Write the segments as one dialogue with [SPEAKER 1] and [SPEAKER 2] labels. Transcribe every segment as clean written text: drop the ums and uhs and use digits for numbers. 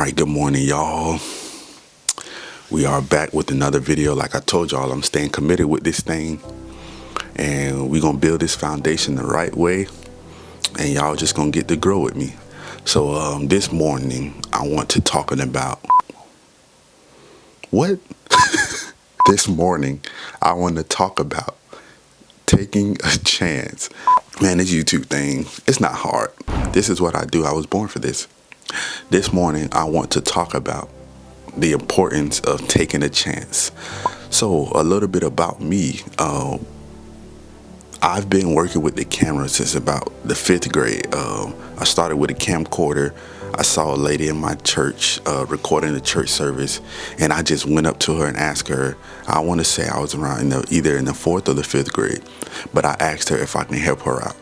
[SPEAKER 1] Alright, good morning, y'all. We are back with another video. Like I told y'all, I'm staying committed with this thing, and we're gonna build this foundation the right way, and y'all just gonna get to grow with me. So this morning I want to talking about what? This morning I want to talk about taking a chance. Man, this YouTube thing, it's not hard. This is what I do. I was born for this. This morning I want to talk about the importance of taking a chance. So a little bit about me. I've been working with the camera since about the 5th grade. I started with a camcorder. I saw a lady in my church recording the church service, and I just went up to her and asked her, I want to say I was around either in the 4th or the 5th grade, but I asked her if I can help her out.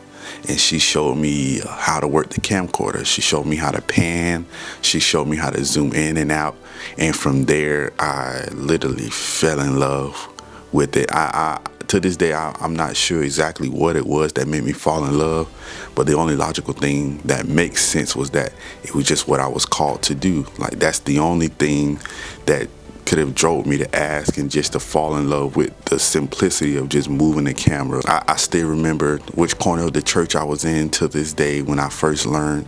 [SPEAKER 1] And she showed me how to work the camcorder. She showed me how to pan. She showed me how to zoom in and out. And from there, I literally fell in love with it. To this day, I'm not sure exactly what it was that made me fall in love, but the only logical thing that makes sense was that it was just what I was called to do. Like, that's the only thing that could have drove me to ask and just to fall in love with the simplicity of just moving the camera. I still remember which corner of the church I was in to this day when I first learned.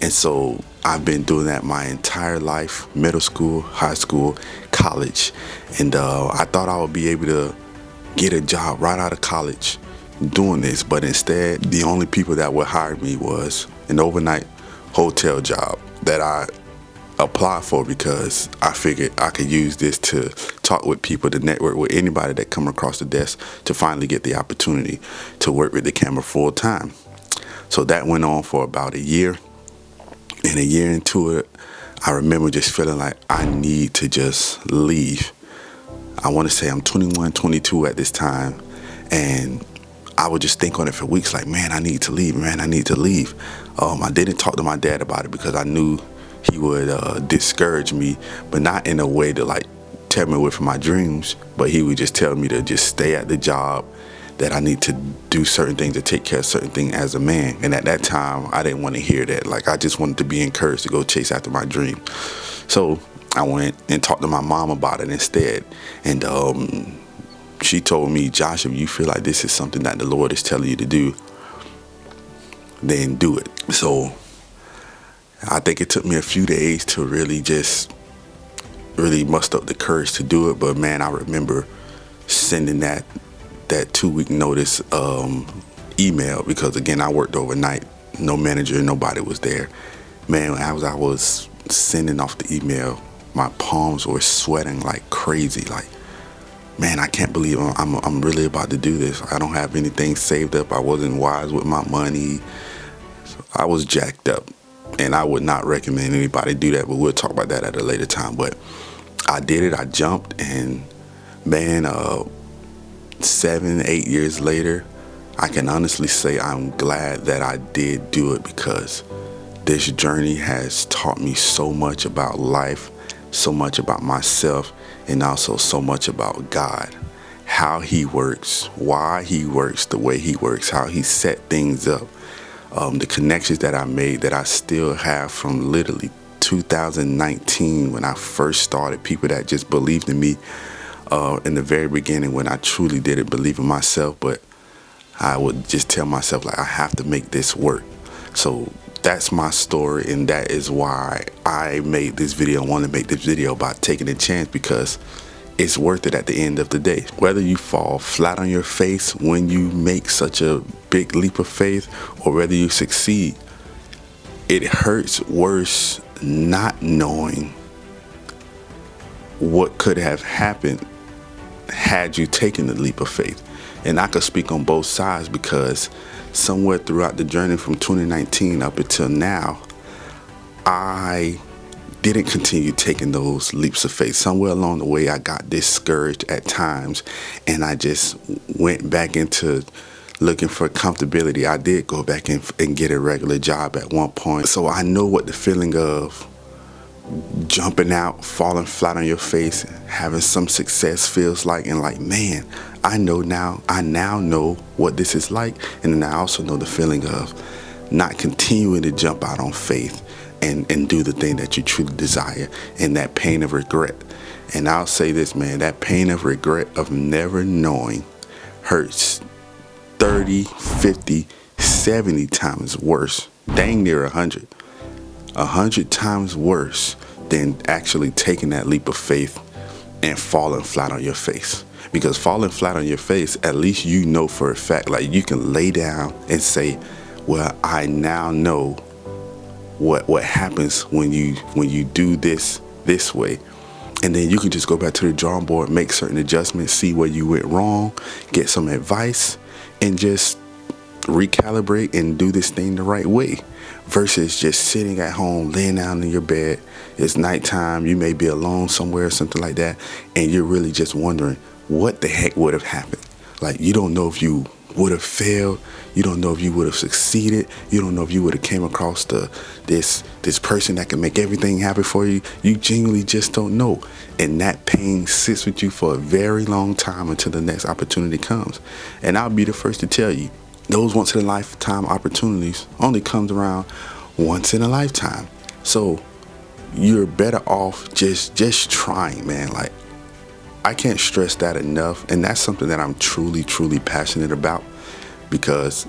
[SPEAKER 1] And so I've been doing that my entire life, middle school, high school, college. And I thought I would be able to get a job right out of college doing this, but instead the only people that would hire me was an overnight hotel job that I applied for because I figured I could use this to talk with people, to network with anybody that come across the desk, to finally get the opportunity to work with the camera full time. So that went on for about a year, and a year into it, I remember just feeling like I need to just leave. I want to say I'm 21, 22 at this time, and I would just think on it for weeks like, man, I need to leave, man, I need to leave. I didn't talk to my dad about it because I knew he would discourage me, but not in a way to like tell me away from my dreams, but he would just tell me to just stay at the job, that I need to do certain things, to take care of certain things as a man. And at that time, I didn't want to hear that. Like, I just wanted to be encouraged to go chase after my dream. So I went and talked to my mom about it instead. And she told me, Josh, if you feel like this is something that the Lord is telling you to do, then do it. So I think it took me a few days to really muster up the courage to do it. But man, I remember sending that 2-week notice email, because again, I worked overnight, no manager, nobody was there. Man, as I was sending off the email, my palms were sweating like crazy. Like, man, I can't believe I'm really about to do this. I don't have anything saved up. I wasn't wise with my money. So I was jacked up. And I would not recommend anybody do that, but we'll talk about that at a later time. But I did it. I jumped, and man, 7-8 years later, I can honestly say I'm glad that I did do it, because this journey has taught me so much about life, so much about myself, and also so much about God, how he works, why he works the way he works, how he set things up. The connections that I made that I still have from literally 2019 when I first started, people that just believed in me in the very beginning when I truly didn't believe in myself, but I would just tell myself, like, I have to make this work. So that's my story, and that is why I made this video. I want to make this video about taking a chance, because it's worth it at the end of the day. Whether you fall flat on your face when you make such a big leap of faith, or whether you succeed, it hurts worse not knowing what could have happened had you taken the leap of faith. And I could speak on both sides, because somewhere throughout the journey from 2019 up until now, I didn't continue taking those leaps of faith. Somewhere along the way, I got discouraged at times, and I just went back into looking for comfortability. I did go back and get a regular job at one point. So I know what the feeling of jumping out, falling flat on your face, having some success feels like, and like, man, I now know what this is like. And then I also know the feeling of not continuing to jump out on faith, and do the thing that you truly desire, and that pain of regret. And I'll say this, man, that pain of regret of never knowing hurts 30, 50, 70 times worse, dang near 100 times worse than actually taking that leap of faith and falling flat on your face. Because falling flat on your face, at least you know for a fact, like you can lay down and say, well, I now know what happens when you do this way. And then you can just go back to the drawing board, make certain adjustments, see where you went wrong, get some advice, and just recalibrate and do this thing the right way, versus just sitting at home, laying down in your bed. It's nighttime, you may be alone somewhere or something like that, and you're really just wondering what the heck would have happened. Like, you don't know if you would have failed, you don't know if you would have succeeded, you don't know if you would have came across this person that can make everything happen for you. You genuinely just don't know, and that pain sits with you for a very long time until the next opportunity comes. And I'll be the first to tell you, those once in a lifetime opportunities only comes around once in a lifetime. So you're better off just trying, man. Like, I can't stress that enough, and that's something that I'm truly passionate about, because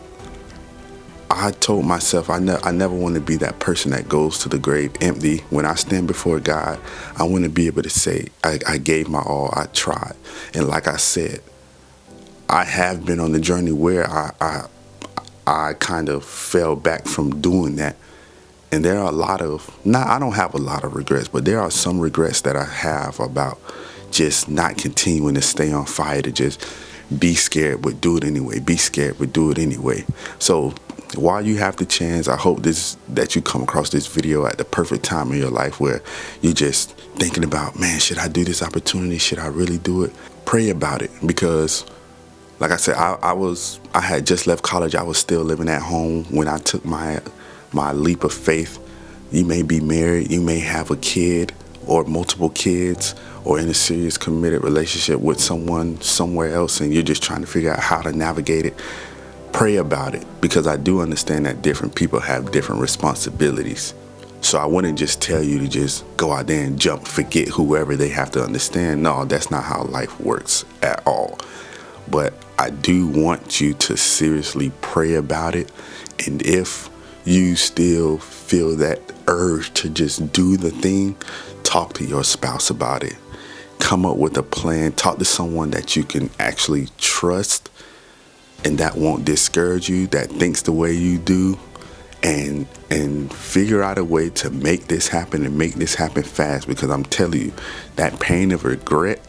[SPEAKER 1] I told myself I never want to be that person that goes to the grave empty. When I stand before God, I want to be able to say I gave my all, I tried. And like I said, I have been on the journey where I kind of fell back from doing that. And there are I don't have a lot of regrets, but there are some regrets that I have about just not continuing to stay on fire, to just be scared but do it anyway, be scared but do it anyway. So while you have the chance, I hope that you come across this video at the perfect time in your life where you're just thinking about, man, should I do this opportunity? Should I really do it? Pray about it, because like I said, I had just left college. I was still living at home when I took my leap of faith. You may be married, you may have a kid or multiple kids, or in a serious committed relationship with someone somewhere else, and you're just trying to figure out how to navigate it. Pray about it, because I do understand that different people have different responsibilities. So I wouldn't just tell you to just go out there and jump, forget whoever they have to understand. No, that's not how life works at all. But I do want you to seriously pray about it. And if you still feel that urge to just do the thing, talk to your spouse about it. Come up with a plan. Talk to someone that you can actually trust and that won't discourage you, that thinks the way you do, and figure out a way to make this happen, and make this happen fast, because I'm telling you, that pain of regret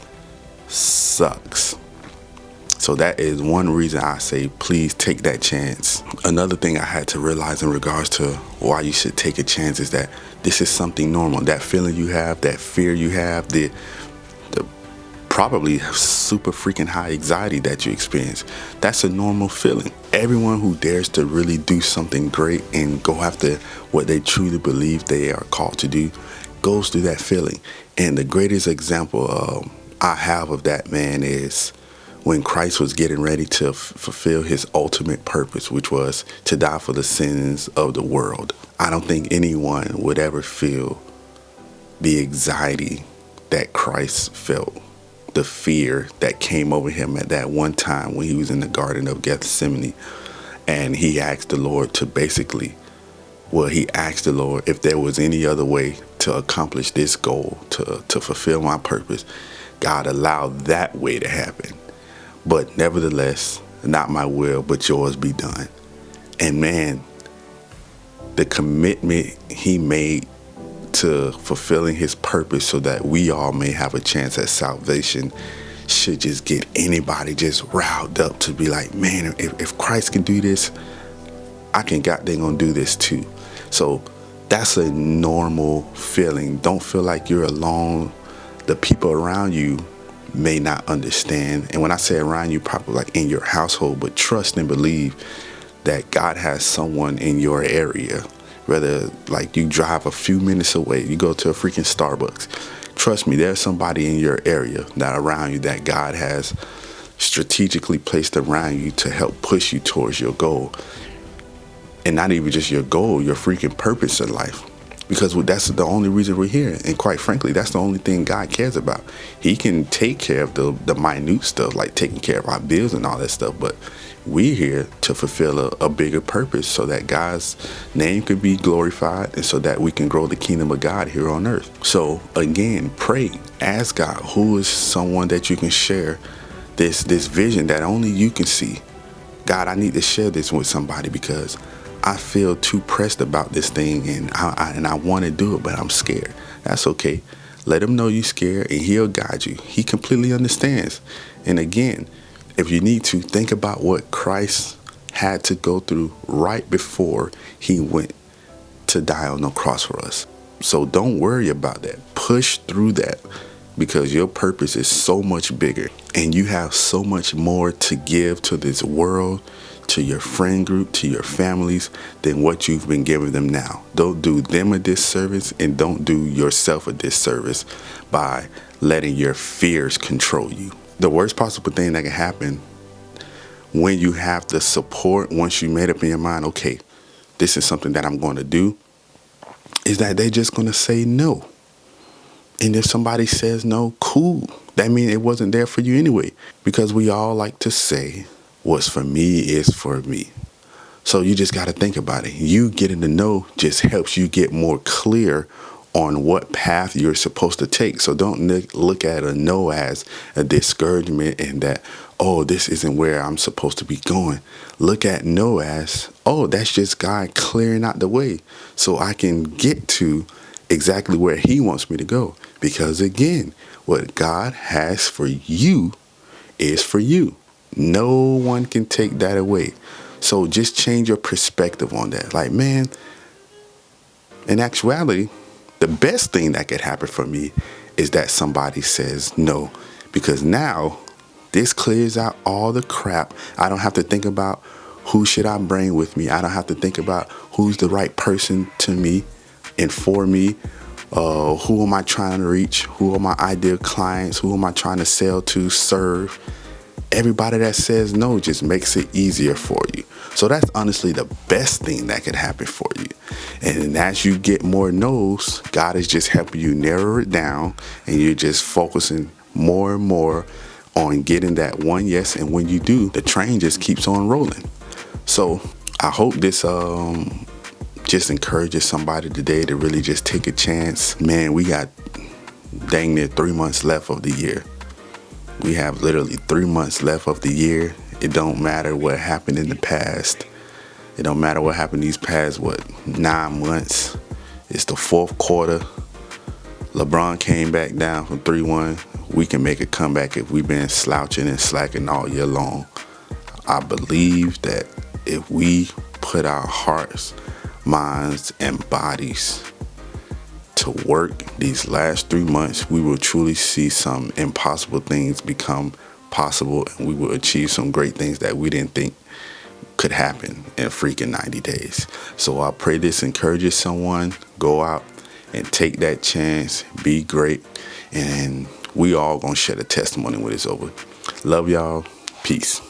[SPEAKER 1] sucks. So that is one reason I say, please take that chance. Another thing I had to realize in regards to why you should take a chance is that this is something normal. That feeling you have, that fear you have, the probably super freaking high anxiety that you experience, that's a normal feeling. Everyone who dares to really do something great and go after what they truly believe they are called to do goes through that feeling. And the greatest example I have of that, man, is when Christ was getting ready to fulfill his ultimate purpose, which was to die for the sins of the world. I don't think anyone would ever feel the anxiety that Christ felt, the fear that came over him at that one time when he was in the Garden of Gethsemane. And he asked the Lord to he asked the Lord if there was any other way to accomplish this goal, to fulfill my purpose. God allowed that way to happen. But nevertheless, not my will, but yours be done. And man, the commitment he made to fulfilling his purpose so that we all may have a chance at salvation should just get anybody just riled up to be like, man, if Christ can do this, I can goddamn gonna do this too. So that's a normal feeling. Don't feel like you're alone. The people around you may not understand. And when I say around you, probably like in your household, but trust and believe that God has someone in your area. Whether like you drive a few minutes away, you go to a freaking Starbucks. Trust me, there's somebody in your area that around you that God has strategically placed around you to help push you towards your goal. And not even just your goal, your freaking purpose in life. because that's the only reason we're here. And quite frankly, that's the only thing God cares about. He can take care of the minute stuff, like taking care of our bills and all that stuff, but we're here to fulfill a bigger purpose so that God's name could be glorified and so that we can grow the kingdom of God here on earth. So again, pray, ask God, who is someone that you can share this vision that only you can see. God, I need to share this with somebody because I feel too pressed about this thing, and I want to do it, but I'm scared. That's okay. Let him know you're scared, and he'll guide you. He completely understands. And again, if you need to, think about what Christ had to go through right before he went to die on the cross for us. So don't worry about that. Push through that, because your purpose is so much bigger, and you have so much more to give to this world, to your friend group, to your families, than what you've been giving them now. Don't do them a disservice, and don't do yourself a disservice by letting your fears control you. The worst possible thing that can happen when you have the support, once you made up in your mind, okay, this is something that I'm going to do, is that they're just going to say no. And if somebody says no, cool. That means it wasn't there for you anyway. Because we all like to say, what's for me is for me. So you just got to think about it. You getting to know just helps you get more clear on what path you're supposed to take. So don't look at a no as a discouragement and that, oh, this isn't where I'm supposed to be going. Look at no as, oh, that's just God clearing out the way so I can get to exactly where he wants me to go. Because again, what God has for you is for you. No one can take that away. So just change your perspective on that. Like, man, in actuality, the best thing that could happen for me is that somebody says no, because now this clears out all the crap. I don't have to think about who should I bring with me. I don't have to think about who's the right person to me and for me. Who am I trying to reach? Who are my ideal clients? Who am I trying to sell to, serve? Everybody that says no just makes it easier for you. So that's honestly the best thing that could happen for you. And as you get more no's, God is just helping you narrow it down, and you're just focusing more and more on getting that one yes. And when you do, the train just keeps on rolling. So I hope this just encourages somebody today to really just take a chance. Man, we got dang near 3 months left of the year. We have literally 3 months left of the year. It don't matter what happened in the past. It don't matter what happened these past, 9 months. It's the fourth quarter. LeBron came back down from 3-1. We can make a comeback if we've been slouching and slacking all year long. I believe that if we put our hearts, minds, and bodies to work these last 3 months, we will truly see some impossible things become possible, and we will achieve some great things that we didn't think could happen in freaking 90 days. So I pray this encourages someone. Go out and take that chance. Be great. And we all gonna share the testimony when it's over. Love y'all. Peace.